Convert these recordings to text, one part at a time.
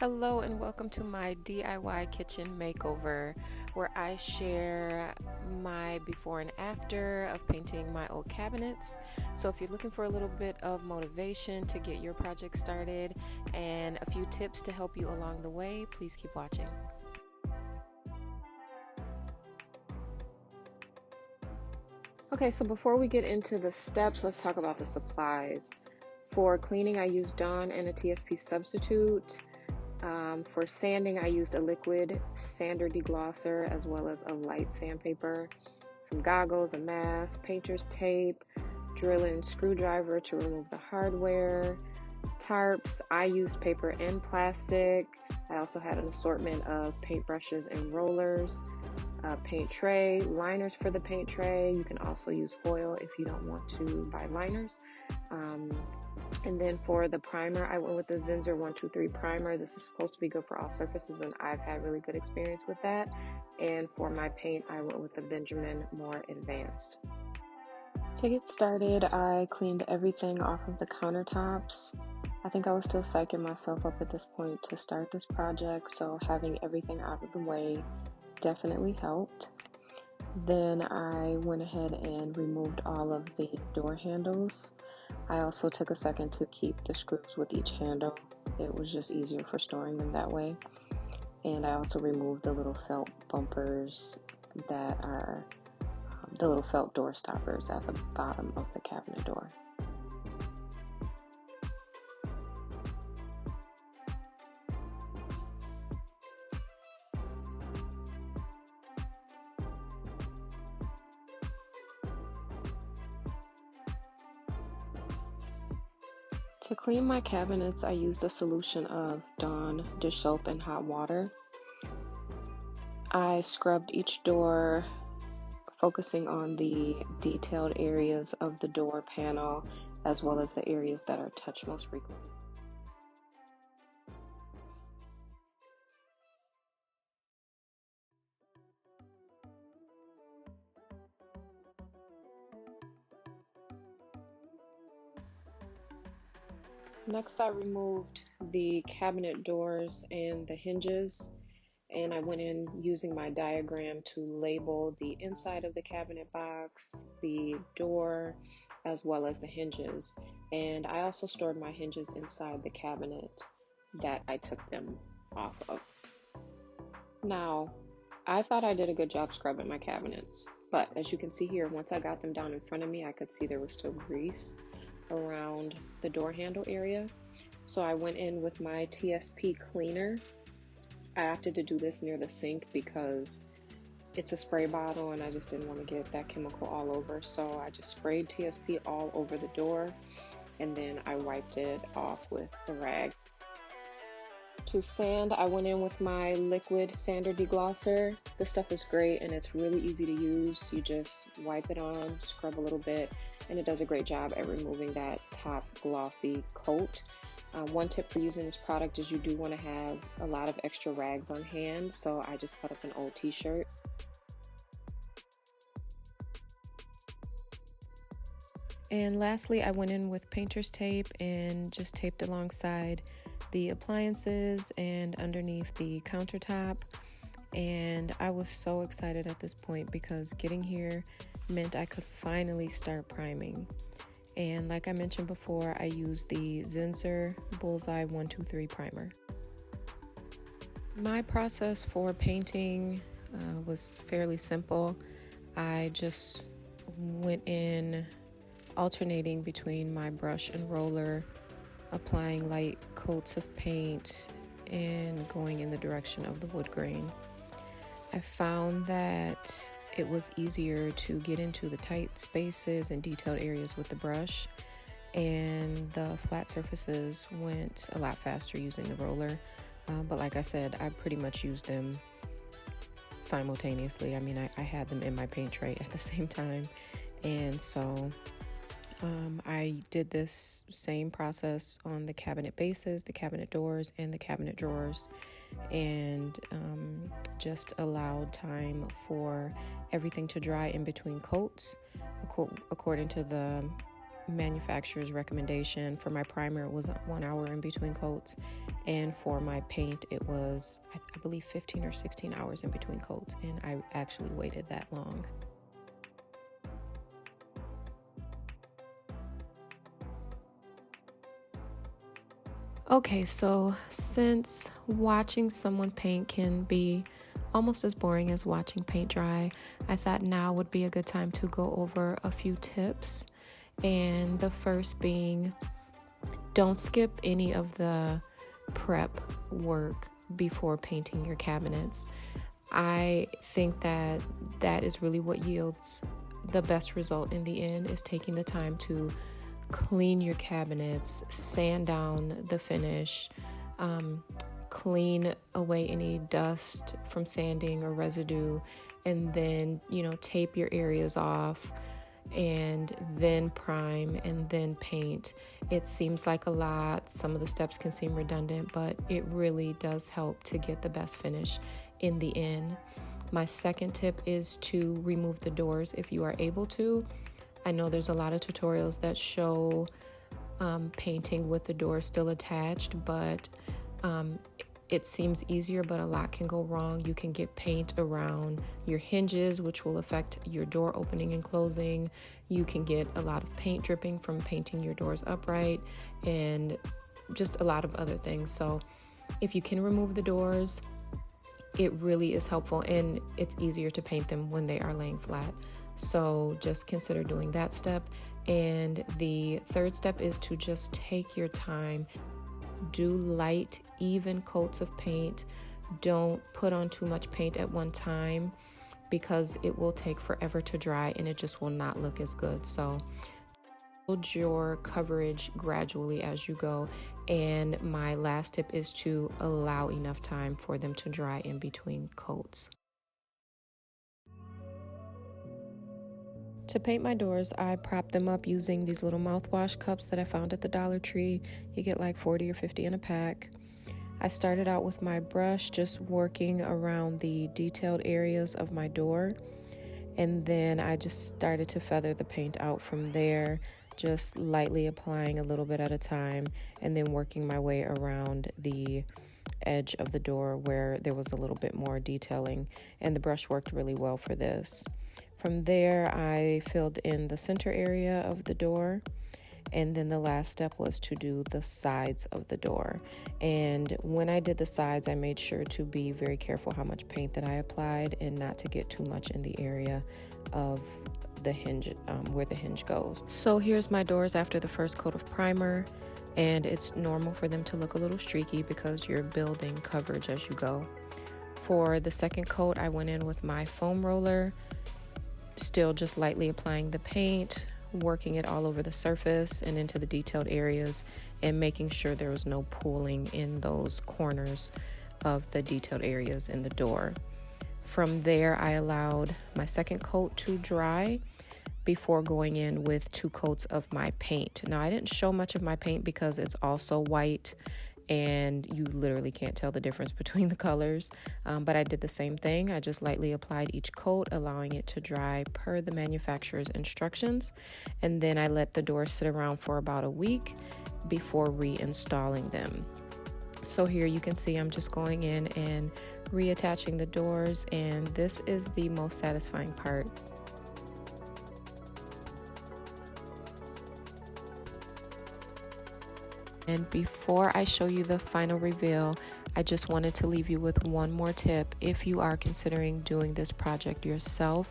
Hello and welcome to my DIY kitchen makeover where I share my before and after of painting my old cabinets. So if you're looking for a little bit of motivation to get your project started and a few tips to help you along the way, please keep watching. Okay, so before we get into the steps, let's talk about the supplies. For cleaning, I used Dawn and a TSP substitute. For sanding, I used a liquid sander deglosser as well as a light sandpaper, some goggles, a mask, painter's tape, drill and screwdriver to remove the hardware, tarps. I used paper and plastic. I also had an assortment of paintbrushes and rollers, paint tray, liners for the paint tray. You can also use foil if you don't want to buy liners. And then for the primer, I went with the Zinsser 123 primer. This is supposed to be good for all surfaces, and I've had really good experience with that. And for my paint, I went with the Benjamin More Advanced. To get started, I cleaned everything off of the countertops. I think I was still psyching myself up at this point to start this project, so having everything out of the way definitely helped. Then I went ahead and removed all of the door handles. I also took a second to keep the screws with each handle. It was just easier for storing them that way. And I also removed the little felt bumpers that are the little felt door stoppers at the bottom of the cabinet door. To clean my cabinets, I used a solution of Dawn dish soap and hot water. I scrubbed each door, focusing on the detailed areas of the door panel, as well as the areas that are touched most frequently. Next, I removed the cabinet doors and the hinges, and I went in using my diagram to label the inside of the cabinet box, the door, as well as the hinges. And I also stored my hinges inside the cabinet that I took them off of. Now, I thought I did a good job scrubbing my cabinets, but as you can see here, once I got them down in front of me, I could see there was still grease around the door handle area. So I went in with my TSP cleaner. I opted to do this near the sink because it's a spray bottle and I just didn't want to get that chemical all over. So I just sprayed TSP all over the door and then I wiped it off with a rag. To sand, I went in with my liquid sander deglosser. This stuff is great and it's really easy to use. You just wipe it on, scrub a little bit, and it does a great job at removing that top glossy coat. One tip for using this product is you do want to have a lot of extra rags on hand, so I just cut up an old t-shirt. And lastly, I went in with painter's tape and just taped alongside the appliances and underneath the countertop. And I was so excited at this point because getting here meant I could finally start priming. And like I mentioned before, I used the Zinsser Bullseye 123 primer. My process for painting was fairly simple. I just went in alternating between my brush and roller, applying light coats of paint and going in the direction of the wood grain. I found that it was easier to get into the tight spaces and detailed areas with the brush, and the flat surfaces went a lot faster using the roller. But like I said, I pretty much used them simultaneously. I mean, I had them in my paint tray at the same time, and so I did this same process on the cabinet bases, the cabinet doors, and the cabinet drawers, and just allowed time for everything to dry in between coats according to the manufacturer's recommendation. For my primer, it was 1 hour in between coats, and for my paint, it was, I believe, 15 or 16 hours in between coats, and I actually waited that long. Okay, so since watching someone paint can be almost as boring as watching paint dry, I thought now would be a good time to go over a few tips. And the first being, don't skip any of the prep work before painting your cabinets. I think that that is really what yields the best result in the end, is taking the time to clean your cabinets, sand down the finish, clean away any dust from sanding or residue, and then, tape your areas off, and then prime, and then paint. It seems like a lot. Some of the steps can seem redundant, but it really does help to get the best finish in the end. My second tip is to remove the doors if you are able to. I know there's a lot of tutorials that show painting with the door still attached, but it seems easier, but a lot can go wrong. You can get paint around your hinges, which will affect your door opening and closing. You can get a lot of paint dripping from painting your doors upright, and just a lot of other things. So if you can remove the doors, it really is helpful, and it's easier to paint them when they are laying flat. So just consider doing that step. And the third step is to just take your time. Do light, even coats of paint. Don't put on too much paint at one time, because it will take forever to dry and it just will not look as good. So build your coverage gradually as you go. And my last tip is to allow enough time for them to dry in between coats. To paint my doors, I prop them up using these little mouthwash cups that I found at the Dollar Tree. You get like 40 or 50 in a pack. I started out with my brush, just working around the detailed areas of my door. And then I just started to feather the paint out from there, just lightly applying a little bit at a time, and then working my way around the edge of the door where there was a little bit more detailing. And the brush worked really well for this. From there, I filled in the center area of the door, and then the last step was to do the sides of the door. And when I did the sides, I made sure to be very careful how much paint that I applied, and not to get too much in the area of the hinge, where the hinge goes. So here's my doors after the first coat of primer, and it's normal for them to look a little streaky because you're building coverage as you go. For the second coat, I went in with my foam roller, still just lightly applying the paint, working it all over the surface and into the detailed areas, and making sure there was no pooling in those corners of the detailed areas in the door. From there, I allowed my second coat to dry before going in with 2 coats of my paint. Now, I didn't show much of my paint because it's also white, and you literally can't tell the difference between the colors, but I did the same thing. I just lightly applied each coat, allowing it to dry per the manufacturer's instructions, and then I let the doors sit around for about a week before reinstalling them. So here you can see I'm just going in and reattaching the doors, and this is the most satisfying part. And before I show you the final reveal, I just wanted to leave you with one more tip if you are considering doing this project yourself,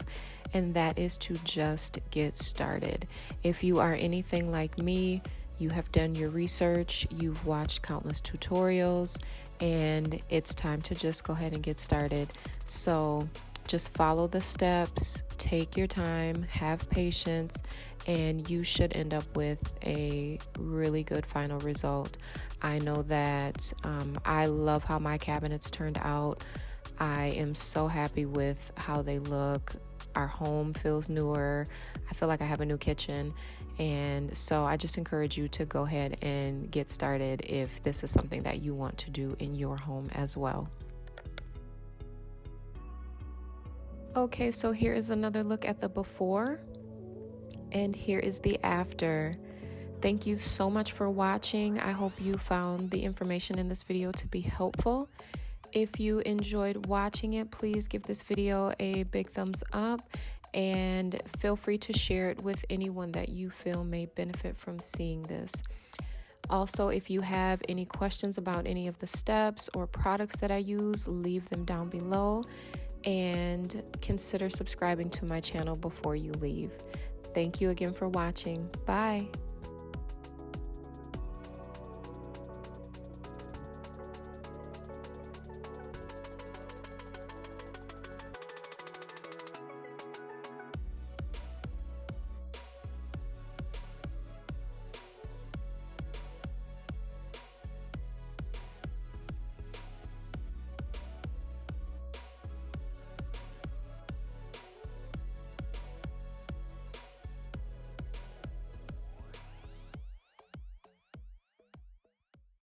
and that is to just get started. If you are anything like me, you have done your research, you've watched countless tutorials, and it's time to just go ahead and get started. So just follow the steps, take your time, have patience, and you should end up with a really good final result. I know that I love how my cabinets turned out. I am so happy with how they look. Our home feels newer. I feel like I have a new kitchen. And so I just encourage you to go ahead and get started if this is something that you want to do in your home as well. Okay, so here is another look at the before, and here is the after. Thank you so much for watching. I hope you found the information in this video to be helpful. If you enjoyed watching it, please give this video a big thumbs up and feel free to share it with anyone that you feel may benefit from seeing this. Also, if you have any questions about any of the steps or products that I use, leave them down below and consider subscribing to my channel before you leave. Thank you again for watching. Bye.